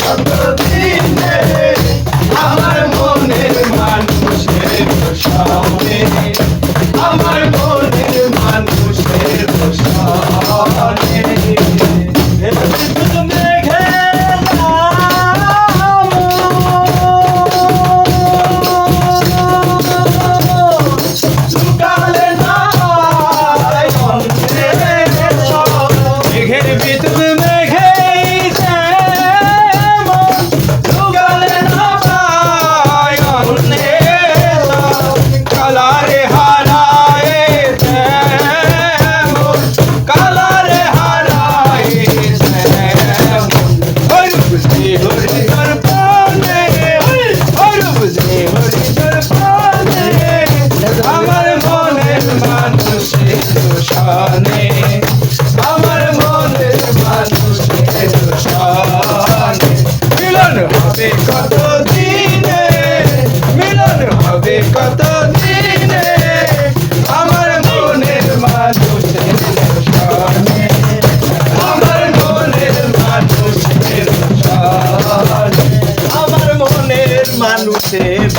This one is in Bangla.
কতদিনে আমার মনের মানুষের সনে আমার মনের মানুষের সনে আমার মনের মানুষের সনে মিলন হবে কতদিনে মিলন হবে কতদিনে আমার মনের মানুষের সনে আমার মনের মানুষের সনে আমার মনের মানুষের